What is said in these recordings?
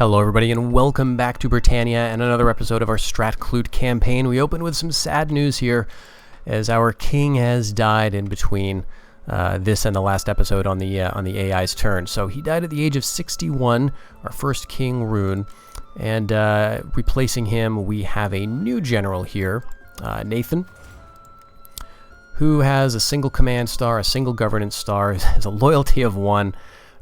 Hello everybody and welcome back to Britannia and another episode of our Strat Clut campaign. We open with some sad news here as our king has died in between this and the last episode on the AI's turn. So he died at the age of 61, our first king Rune, and replacing him we have a new general here, Nathan, who has a single command star, a single governance star, has a loyalty of 1,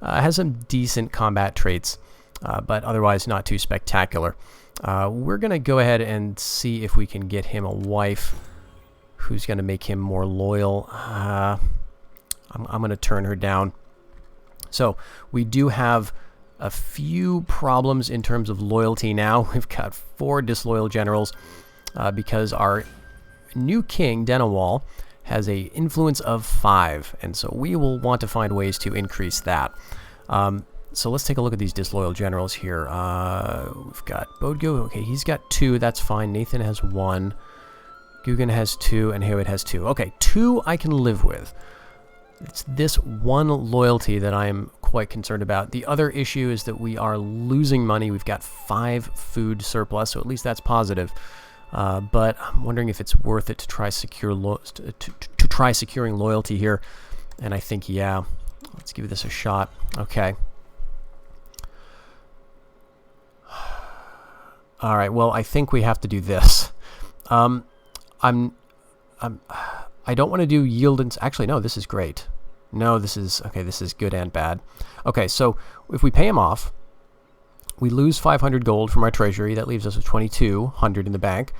has some decent combat traits. But otherwise not too spectacular. We're going to go ahead and see if we can get him a wife who's going to make him more loyal. I'm going to turn her down. So we do have a few problems in terms of loyalty now. We've got 4 disloyal generals because our new king, Denawal, has a influence of 5. And so we will want to find ways to increase that. So let's take a look at these disloyal generals here. We've got Bodgo. Okay, he's got 2. That's fine. Nathan has 1. Guggen has 2. And Hewitt has 2. Okay, 2 I can live with. It's this 1 loyalty that I'm quite concerned about. The other issue is that we are losing money. We've got 5 food surplus, so at least that's positive. But I'm wondering if it's worth it to try securing loyalty here. And I think, yeah, let's give this a shot. Okay. All right. Well, I think we have to do this. I don't want to do yield and actually no. This is great. No, this is okay. This is good and bad. Okay, so if we pay him off, we lose 500 gold from our treasury. That leaves us with 2,200 in the bank.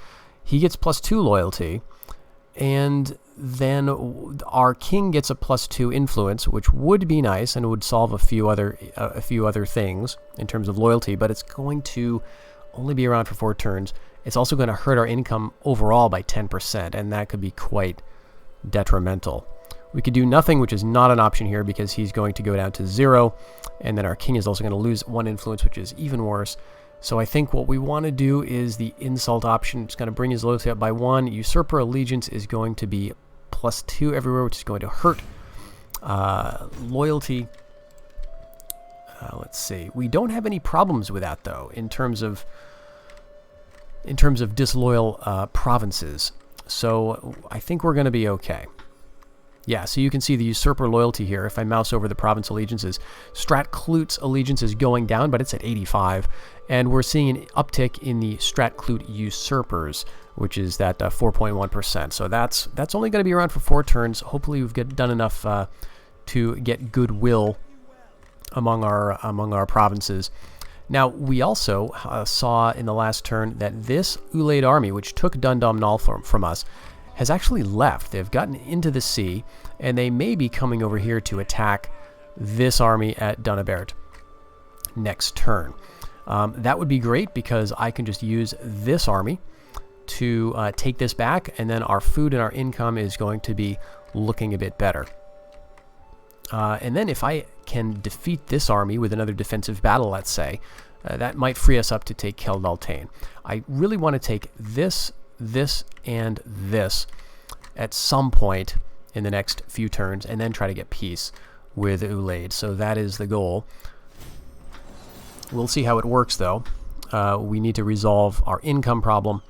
He gets +2 loyalty, and then our king gets a +2 influence, which would be nice and would solve a few other things in terms of loyalty. But it's going to only be around for 4 turns. It's also going to hurt our income overall by 10%, and that could be quite detrimental. We could do nothing, which is not an option here because he's going to go down to 0, and then our king is also going to lose 1 influence, which is even worse. So I think what we want to do is the insult option. It's going to bring his loyalty up by 1. Usurper allegiance is going to be +2 everywhere, which is going to hurt loyalty. Let's see. We don't have any problems with that, though, in terms of disloyal provinces. So I think we're going to be okay. Yeah, so you can see the usurper loyalty here. If I mouse over the province allegiances, Strat Clut's allegiance is going down, but it's at 85. And we're seeing an uptick in the Strat Clut usurpers, which is that 4.1%. So that's only going to be around for 4 turns. Hopefully we've done enough to get goodwill among our provinces. Now, we also saw in the last turn that this Ulaid army, which took Dundalm from us, has actually left. They've gotten into the sea, and they may be coming over here to attack this army at Dunabert next turn. That would be great because I can just use this army to take this back, and then our food and our income is going to be looking a bit better. And then if I can defeat this army with another defensive battle, let's say, that might free us up to take Keldaltane. I really want to take this, and this at some point in the next few turns, and then try to get peace with Ulaid. So that is the goal. We'll see how it works, though. We need to resolve our income problem.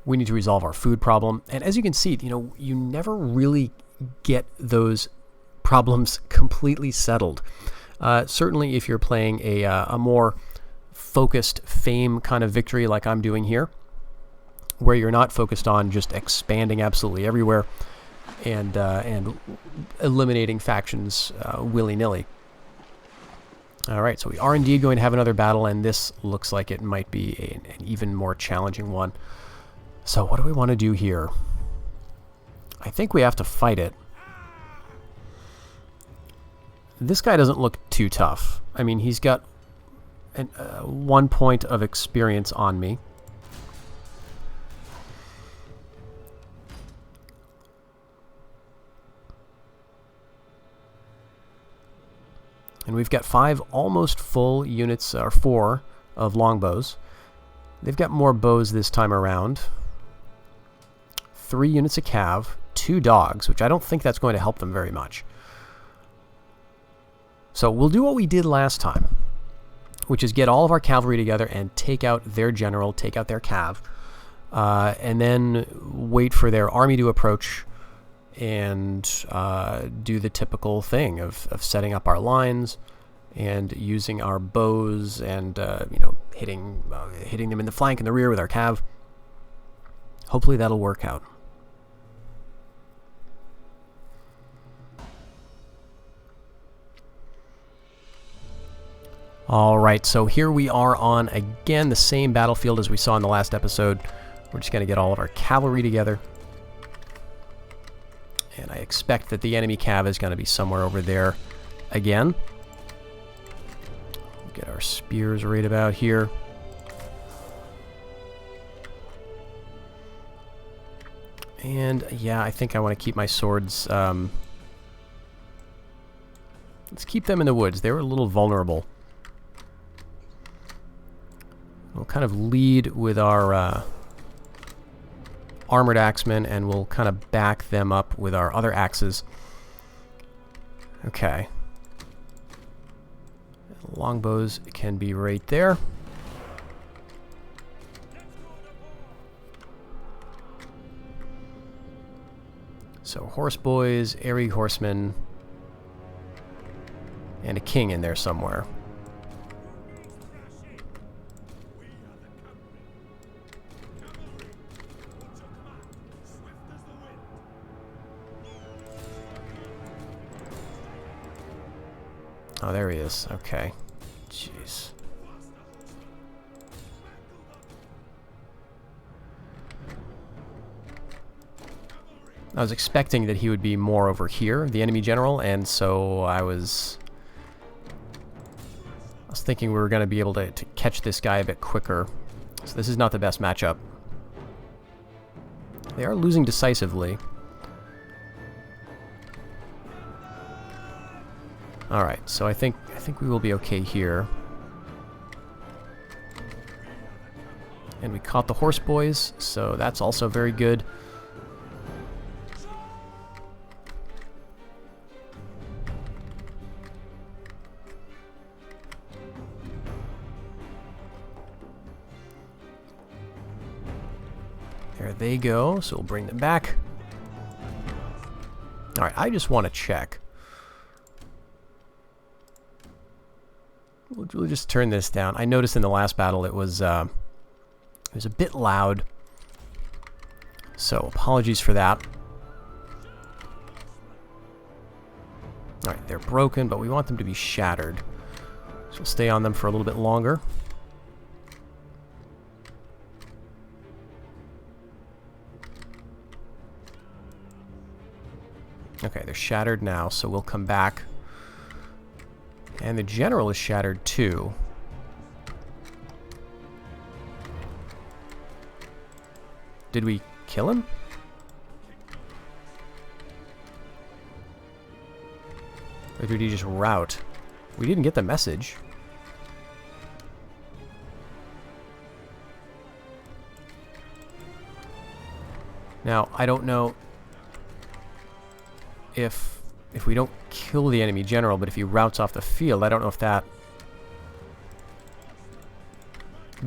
We need to resolve our food problem. And as you can see, you never really get those problems completely settled. Certainly if you're playing a more focused fame kind of victory like I'm doing here, where you're not focused on just expanding absolutely everywhere and eliminating factions willy-nilly. Alright, so we are indeed going to have another battle, and this looks like it might be an even more challenging one. So what do we want to do here? I think we have to fight it. This guy doesn't look too tough. I mean, he's got 1 point of experience on me. And we've got 5 almost full units, or 4, of longbows. They've got more bows this time around. 3 units of cav, 2 dogs, which I don't think that's going to help them very much. So we'll do what we did last time. which is get all of our cavalry together and take out their general, take out their cav, and then wait for their army to approach and do the typical thing of setting up our lines and using our bows and hitting them in the flank and the rear with our cav. Hopefully that'll work out. Alright, so here we are on, again, the same battlefield as we saw in the last episode. We're just going to get all of our cavalry together. And I expect that the enemy cav is going to be somewhere over there again. Get our spears right about here. And, yeah, I think I want to keep my swords... let's keep them in the woods. They were a little vulnerable. We'll kind of lead with our armored axemen, and we'll kind of back them up with our other axes. Okay. Longbows can be right there. So horse boys, airy horsemen, and a king in there somewhere. Oh, there he is. Okay. Jeez. I was expecting that he would be more over here, the enemy general, and so I was thinking we were going to be able to catch this guy a bit quicker. So this is not the best matchup. They are losing decisively. Alright, so I think we will be okay here. And we caught the horse boys, so that's also very good. There they go, so we'll bring them back. Alright, I just want to check. We'll just turn this down. I noticed in the last battle it was a bit loud, so apologies for that. Alright, they're broken, but we want them to be shattered. So we'll stay on them for a little bit longer. Okay, they're shattered now, so we'll come back. And the general is shattered too. Did we kill him? Or did he just rout? We didn't get the message. Now, I don't know if we don't kill the enemy general, but if he routs off the field, I don't know if that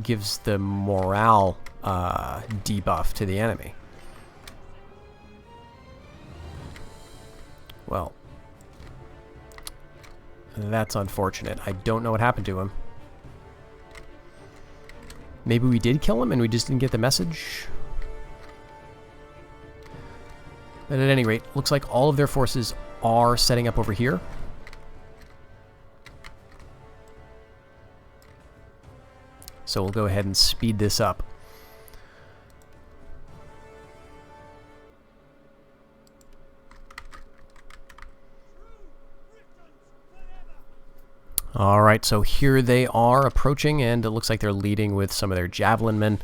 gives the morale debuff to the enemy. Well, that's unfortunate. I don't know what happened to him. Maybe we did kill him and we just didn't get the message. But at any rate, looks like all of their forces are setting up over here. So we'll go ahead and speed this up. Alright, so here they are approaching, and it looks like they're leading with some of their javelin men.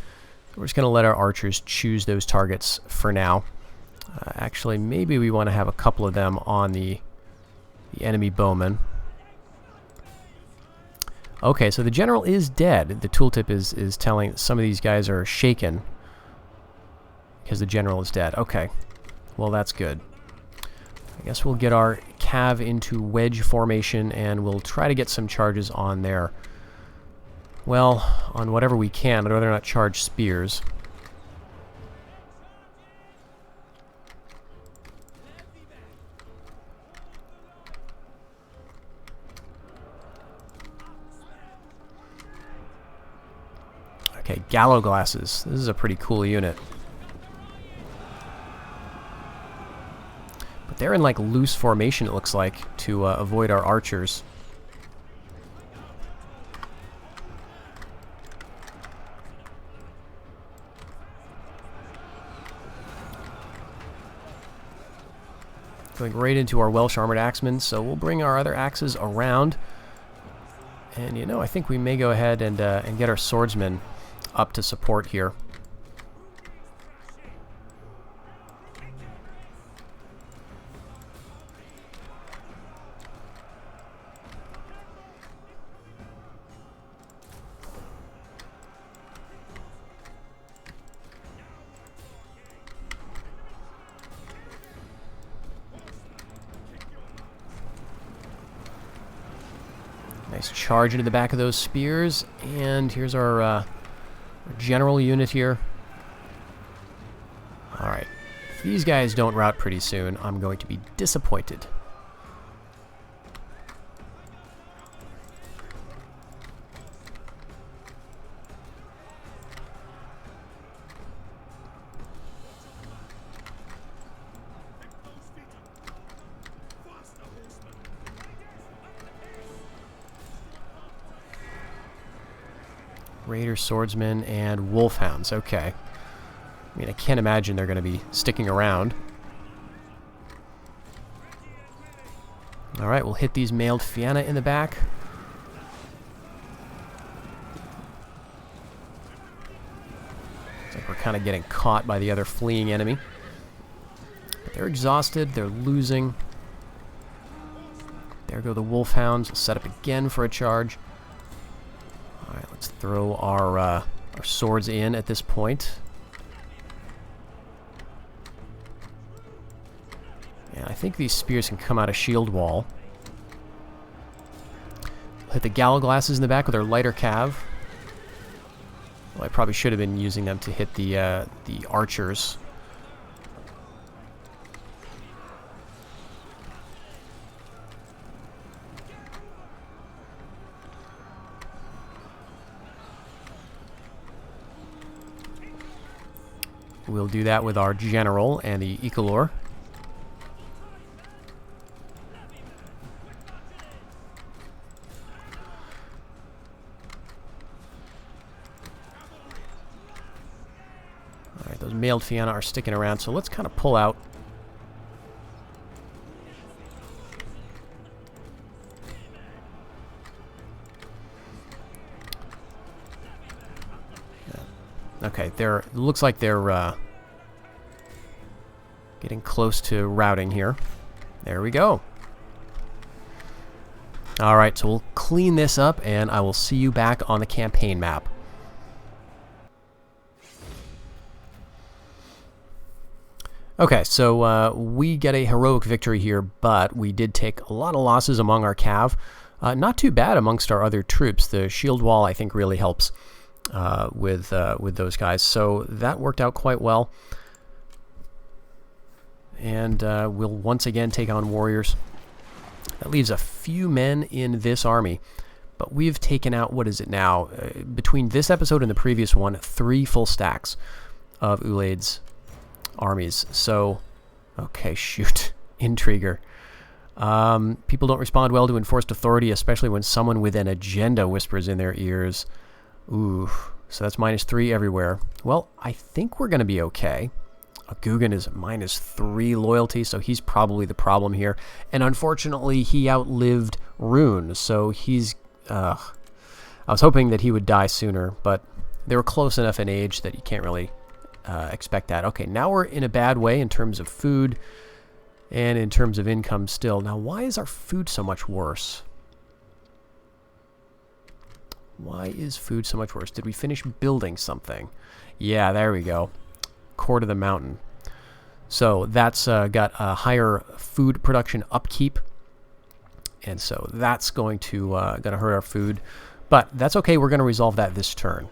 We're just going to let our archers choose those targets for now. Actually, maybe we want to have a couple of them on the enemy bowmen. Okay, so the general is dead. The tooltip is telling some of these guys are shaken because the general is dead. Okay, well that's good. I guess we'll get our cav into wedge formation and we'll try to get some charges on their well, on whatever we can. I'd rather not charge spears. Okay, gallow glasses. This is a pretty cool unit. But they're in like loose formation, it looks like, to avoid our archers. Going right into our Welsh armored axemen, so we'll bring our other axes around. And you know, I think we may go ahead and get our swordsmen up to support here. Nice charge into the back of those spears, and here's our general unit here. Alright, if these guys don't rout pretty soon, I'm going to be disappointed. Raider, swordsmen, and wolfhounds. Okay. I mean, I can't imagine they're going to be sticking around. Alright, we'll hit these mailed Fianna in the back. Looks like we're kind of getting caught by the other fleeing enemy. But they're exhausted. They're losing. There go the wolfhounds. We'll set up again for a charge. Alright, let's throw our swords in at this point. And I think these spears can come out of shield wall. We'll hit the gallow glasses in the back with our lighter cav. Well, I probably should have been using them to hit the archers. We'll do that with our general and the Ecolor. Alright, those mailed Fianna are sticking around, so let's kind of pull out. Okay, it looks like they're getting close to routing here. There we go. Alright, so we'll clean this up, and I will see you back on the campaign map. Okay, so we get a heroic victory here, but we did take a lot of losses among our cav. Not too bad amongst our other troops. The shield wall, I think, really helps with those guys. So that worked out quite well. And we'll once again take on warriors. That leaves a few men in this army. But we've taken out, what is it now? Between this episode and the previous one, 3 full stacks of Ulaid's armies. So, okay, shoot. Intriguer. People don't respond well to enforced authority, especially when someone with an agenda whispers in their ears. Ooh, so that's -3 everywhere. Well, I think we're going to be okay. Guggen is -3 loyalty, so he's probably the problem here. And unfortunately, he outlived Rune, so he's... I was hoping that he would die sooner, but they were close enough in age that you can't really expect that. Okay, now we're in a bad way in terms of food and in terms of income still. Now, why is our food so much worse? Why is food so much worse? Did we finish building something? Yeah, there we go. Core of the mountain. So that's got a higher food production upkeep, and so that's going to hurt our food. But that's okay. We're going to resolve that this turn.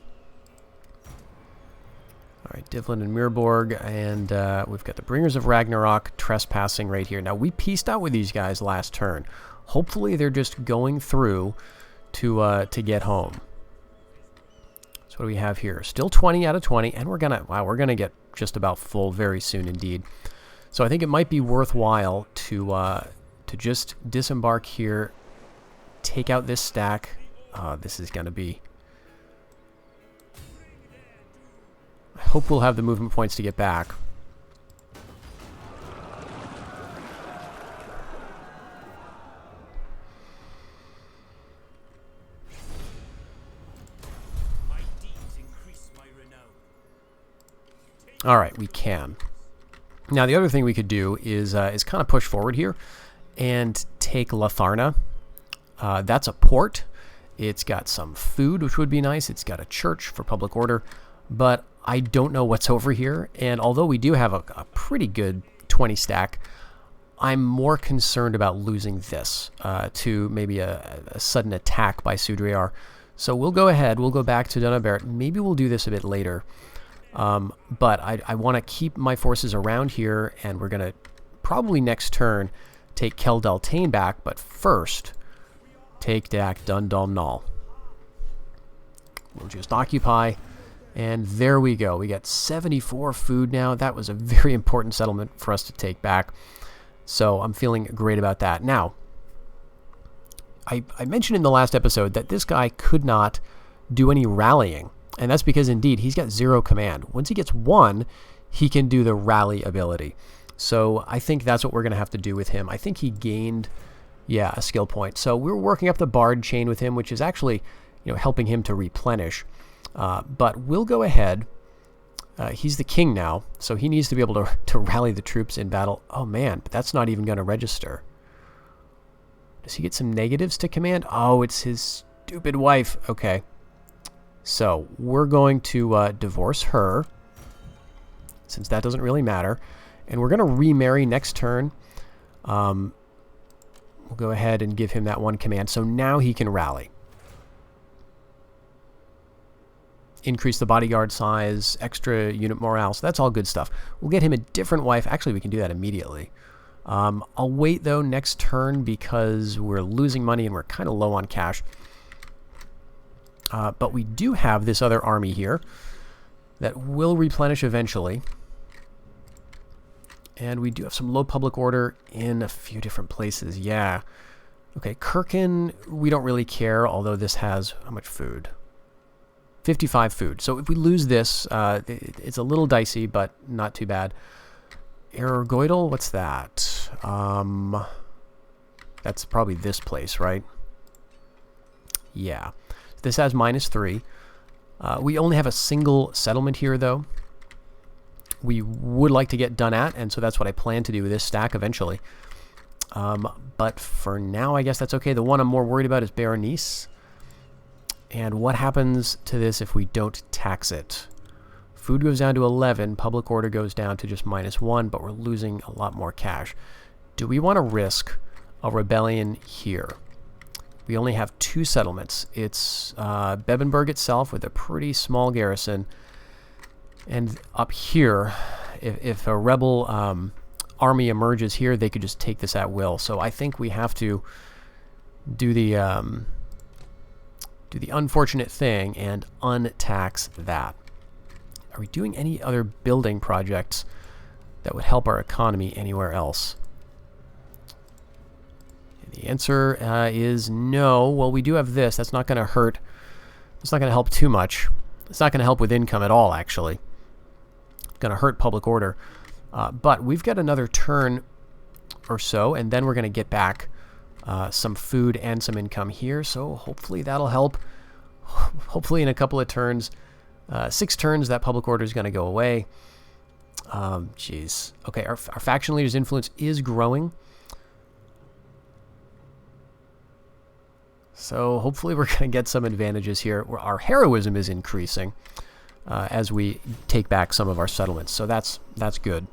All right, Divlin and Mirborg, and we've got the Bringers of Ragnarok trespassing right here. Now, we pieced out with these guys last turn. Hopefully, they're just going through to get home. So what do we have here? Still 20 out of 20, and we're gonna get just about full very soon indeed. So I think it might be worthwhile to just disembark here, take out this stack. This is gonna be. I hope we'll have the movement points to get back. All right, we can. Now, the other thing we could do is kind of push forward here and take Latharna. That's a port. It's got some food, which would be nice. It's got a church for public order, but I don't know what's over here. And although we do have a pretty good 20 stack, I'm more concerned about losing this to maybe a sudden attack by Sudriar. So we'll go ahead. We'll go back to Dunabert. Maybe we'll do this a bit later. But I want to keep my forces around here, and we're going to probably next turn take Kel Daltane back, but first take Dak Dundalmnal. We'll just occupy, and there we go. We got 74 food now. That was a very important settlement for us to take back, so I'm feeling great about that. Now, I mentioned in the last episode that this guy could not do any rallying. And that's because, indeed, he's got 0 command. Once he gets 1, he can do the rally ability. So I think that's what we're going to have to do with him. I think he gained, a skill point. So we're working up the Bard chain with him, which is actually, helping him to replenish. But we'll go ahead. He's the king now, so he needs to be able to rally the troops in battle. Oh, man, but that's not even going to register. Does he get some negatives to command? Oh, it's his stupid wife. Okay. So we're going to divorce her, since that doesn't really matter. And we're going to remarry next turn. We'll go ahead and give him that 1 command. So now he can rally. Increase the bodyguard size, extra unit morale. So that's all good stuff. We'll get him a different wife. Actually, we can do that immediately. I'll wait, though, next turn because we're losing money and we're kind of low on cash. But we do have this other army here that will replenish eventually. And we do have some low public order in a few different places. Yeah. Okay, Kirkin, we don't really care, although this has how much food? 55 food. So if we lose this, it's a little dicey, but not too bad. Ergoidal, what's that? That's probably this place, right? Yeah. This has -3. We only have a single settlement here, though. We would like to get done at, and so that's what I plan to do with this stack eventually. But for now, I guess that's okay. The one I'm more worried about is Berenice. And what happens to this if we don't tax it? Food goes down to 11. Public order goes down to just -1, but we're losing a lot more cash. Do we want to risk a rebellion here? We only have 2 settlements. It's Bebenberg itself with a pretty small garrison. And up here, if a rebel army emerges here, they could just take this at will. So I think we have to do the unfortunate thing and untax that. Are we doing any other building projects that would help our economy anywhere else? The answer is no. Well, we do have this. That's not going to hurt. It's not going to help too much. It's not going to help with income at all, actually. It's going to hurt public order. But we've got another turn or so, and then we're going to get back some food and some income here. So hopefully that'll help. Hopefully in a couple of turns, 6 turns, that public order is going to go away. Jeez. Okay, our faction leader's influence is growing. So hopefully we're going to get some advantages here. Our heroism is increasing as we take back some of our settlements. So that's good.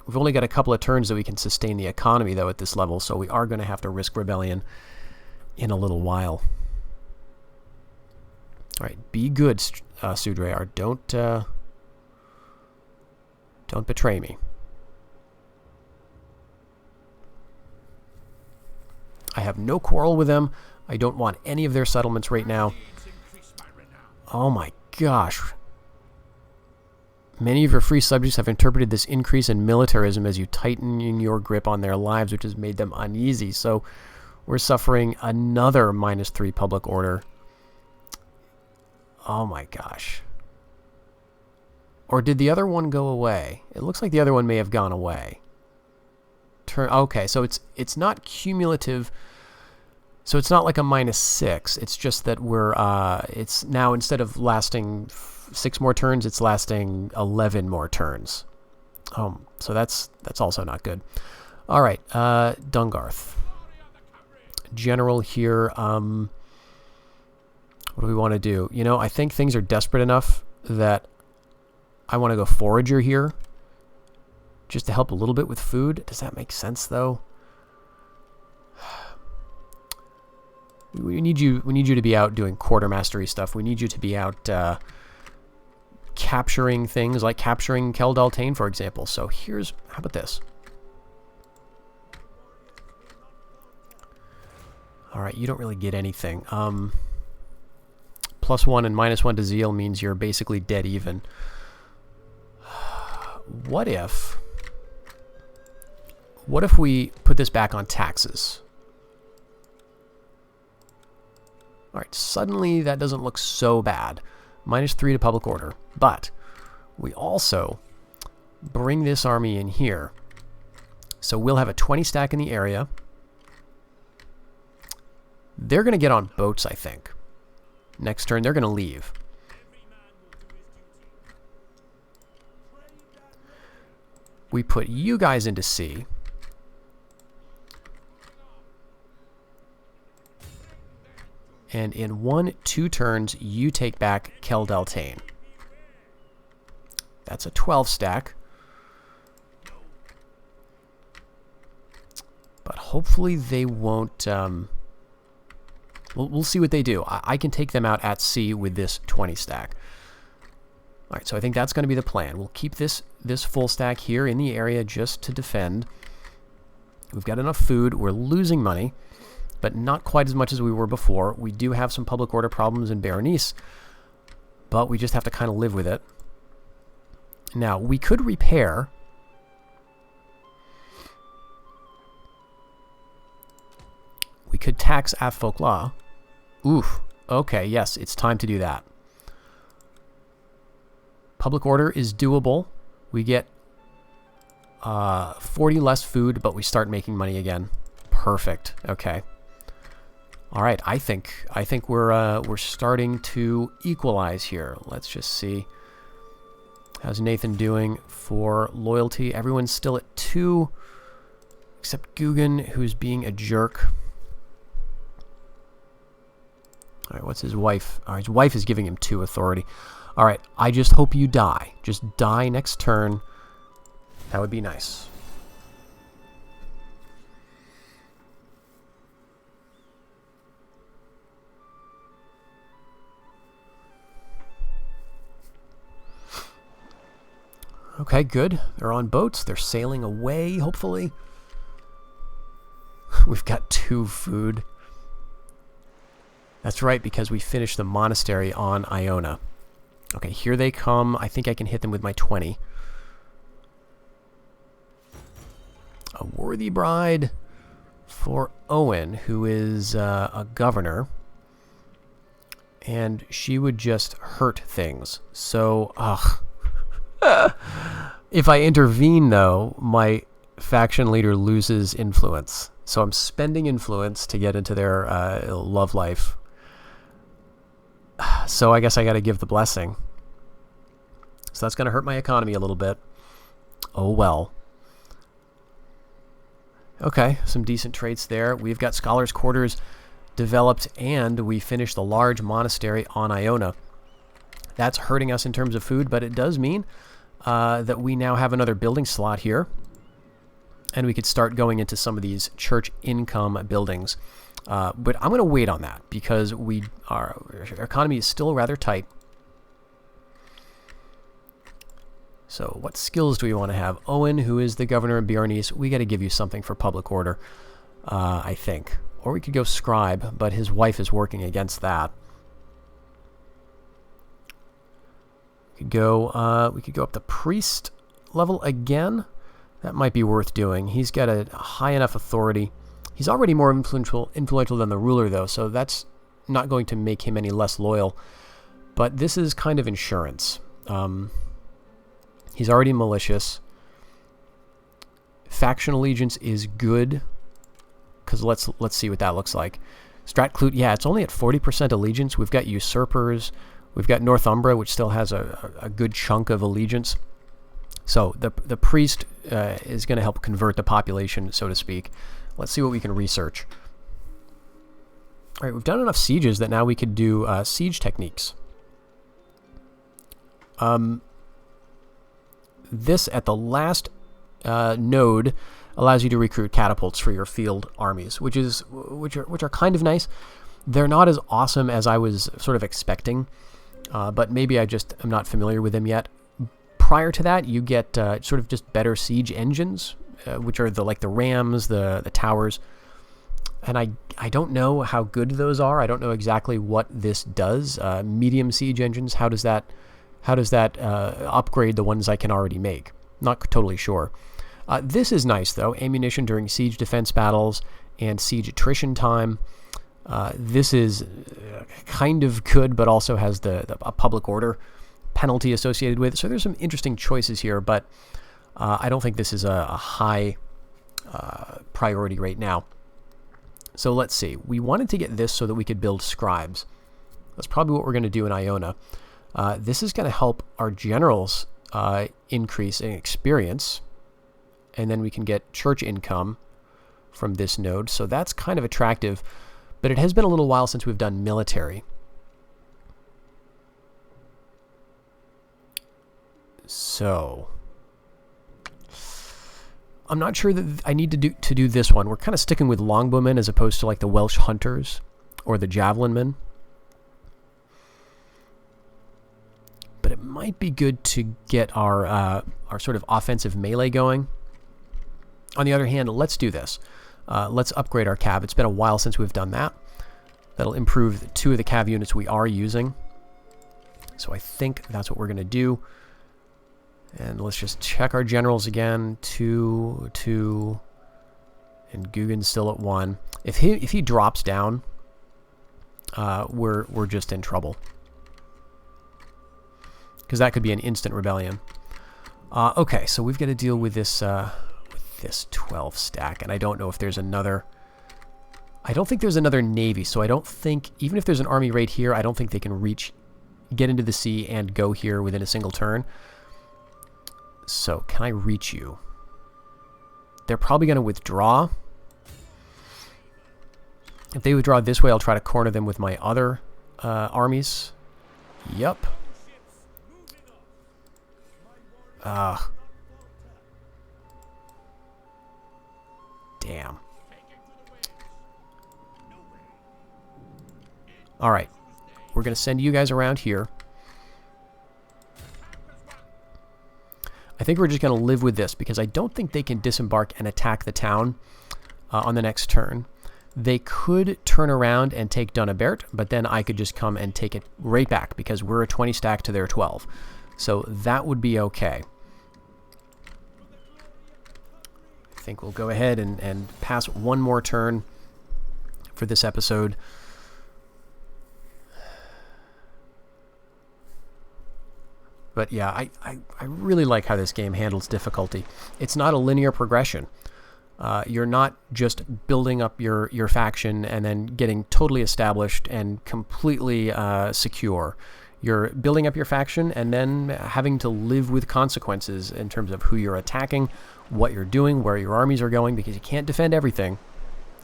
We've only got a couple of turns that we can sustain the economy, though, at this level. So we are going to have to risk rebellion in a little while. Alright, be good, Sudrayar. Don't betray me. I have no quarrel with them. I don't want any of their settlements right now. Oh my gosh. Many of your free subjects have interpreted this increase in militarism as you tightening your grip on their lives, which has made them uneasy. So we're suffering another -3 public order. Oh my gosh. Or did the other one go away? It looks like the other one may have gone away. Okay, so it's not cumulative. So it's not like a -6. It's just that we're it's now, instead of lasting 6 more turns, it's lasting 11 more turns. So that's also not good. All right, Dungarth. General here. What do we want to do? You know, I think things are desperate enough that I want to go forager here, just to help a little bit with food. Does that make sense, though? We need you to be out doing quartermastery stuff. We need you to be out capturing things, like capturing Kel Daltain, for example. So how about this? All right, you don't really get anything. +1 and -1 to zeal means you're basically dead even. What if we put this back on taxes? Alright, suddenly that doesn't look so bad. -3 to public order. But we also bring this army in here. So we'll have a 20 stack in the area. They're going to get on boats, I think. Next turn, they're going to leave. We put you guys into sea. And in 1-2 turns, you take back Kel Daltain. That's a 12 stack. But hopefully they won't... We'll see what they do. I can take them out at sea with this 20 stack. Alright, so I think that's going to be the plan. We'll keep this full stack here in the area just to defend. We've got enough food. We're losing money, but not quite as much as we were before. We do have some public order problems in Berenice, but we just have to kind of live with it. Now, we could repair. We could tax Athfolkla. Oof. Okay, yes, it's time to do that. Public order is doable. We get 40 less food, but we start making money again. Perfect. Okay. All right. I think we're starting to equalize here. Let's just see. How's Nathan doing for loyalty? Everyone's still at 2, except Guggen, who's being a jerk. All right. What's his wife? His wife is giving him 2 authority. All right, I just hope you die. Just die next turn. That would be nice. Okay, good. They're on boats. They're sailing away, hopefully. We've got 2 food. That's right, because we finished the monastery on Iona. Okay, here they come. I think I can hit them with my 20. A worthy bride for Owen, who is a governor. And she would just hurt things. So, if I intervene, though, my faction leader loses influence. So I'm spending influence to get into their love life. So I guess I got to give the blessing. So that's going to hurt my economy a little bit. Oh well. Okay, some decent traits there. We've got scholars' quarters developed, and we finished the large monastery on Iona. That's hurting us in terms of food, but it does mean that we now have another building slot here, and we could start going into some of these church income buildings. But I'm going to wait on that because our economy is still rather tight. So what skills do we want to have? Owen, who is the governor of Bjarnis, we got to give you something for public order, I think. Or we could go scribe, but his wife is working against that. We could go up to priest level again. That might be worth doing. He's got a high enough authority. He's already more influential than the ruler, though, so that's not going to make him any less loyal. But this is kind of insurance. He's already malicious. Faction allegiance is good, because let's see what that looks like. Strat Clut, yeah, it's only at 40% allegiance. We've got usurpers. We've got Northumbria, which still has a good chunk of allegiance. So the priest is going to help convert the population, so to speak. Let's see what we can research. All right, we've done enough sieges that now we could do siege techniques. This at the last node allows you to recruit catapults for your field armies, which are kind of nice. They're not as awesome as I was sort of expecting, but maybe I just am not familiar with them yet. Prior to that, you get sort of just better siege engines, which are like the rams, the towers, and I don't know how good those are. I don't know exactly what this does. Medium siege engines, how does that upgrade the ones I can already make? Not totally sure. This is nice, though. Ammunition during siege defense battles and siege attrition time. This is kind of good, but also has a public order penalty associated with it. So there's some interesting choices here, but I don't think this is a high priority right now. So let's see. We wanted to get this so that we could build scribes. That's probably what we're going to do in Iona. This is going to help our generals increase in experience, and then we can get church income from this node. So that's kind of attractive, but it has been a little while since we've done military. So I'm not sure that I need to do this one. We're kind of sticking with longbowmen as opposed to like the Welsh hunters or the javelin men. But it might be good to get our sort of offensive melee going. On the other hand, let's do this. Let's upgrade our cav. It's been a while since we've done that. That'll improve 2 of the cav units we are using. So I think that's what we're going to do. And let's just check our generals again. 2, 2, and Guggen's still at 1. If he drops down, we're just in trouble, because that could be an instant rebellion. Okay, so we've got to deal with this 12 stack, and I don't know if there's another. I don't think there's another navy, so I don't think, even if there's an army right here, I don't think they can get into the sea and go here within a single turn. So can I reach you? They're probably going to withdraw. If they withdraw this way, I'll try to corner them with my other armies. Yup. Damn. Alright. We're going to send you guys around here. I think we're just going to live with this, because I don't think they can disembark and attack the town on the next turn. They could turn around and take Dunabert, but then I could just come and take it right back, because we're a 20 stack to their 12. So that would be okay. I think we'll go ahead and pass one more turn for this episode. But yeah, I really like how this game handles difficulty. It's not a linear progression. You're not just building up your faction and then getting totally established and completely secure. You're building up your faction and then having to live with consequences in terms of who you're attacking, what you're doing, where your armies are going, because you can't defend everything.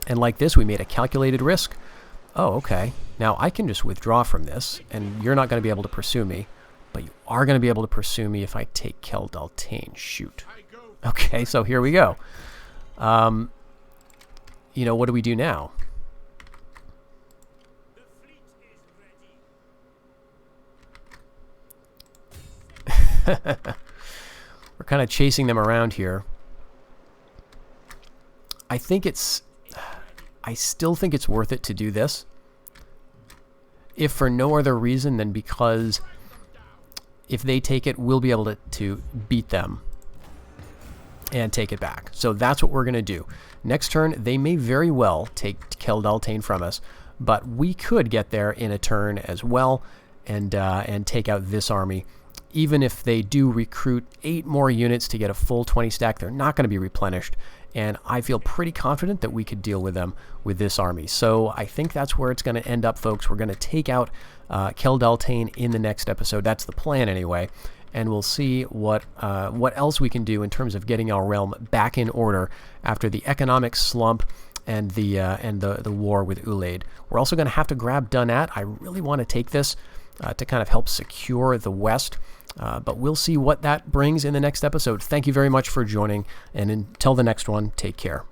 And like this, we made a calculated risk. Oh, okay. Now I can just withdraw from this, and you're not going to be able to pursue me. But you are going to be able to pursue me if I take Kel Daltane. Shoot. Okay, so here we go. You know, what do we do now? We're kind of chasing them around here. I still think it's worth it to do this. If for no other reason than because if they take it, we'll be able to beat them and take it back. So that's what we're going to do. Next turn, they may very well take Keldaltaine from us, but we could get there in a turn as well and take out this army. Even if they do recruit 8 more units to get a full 20 stack, they're not going to be replenished, and I feel pretty confident that we could deal with them with this army. So I think that's where it's going to end up, folks. We're going to take out Keldaltaine in the next episode. That's the plan anyway. And we'll see what else we can do in terms of getting our realm back in order after the economic slump and the war with Ulaid. We're also going to have to grab Dunat. I really want to take this to kind of help secure the west, but we'll see what that brings in the next episode. Thank you very much for joining, and until the next one, take care.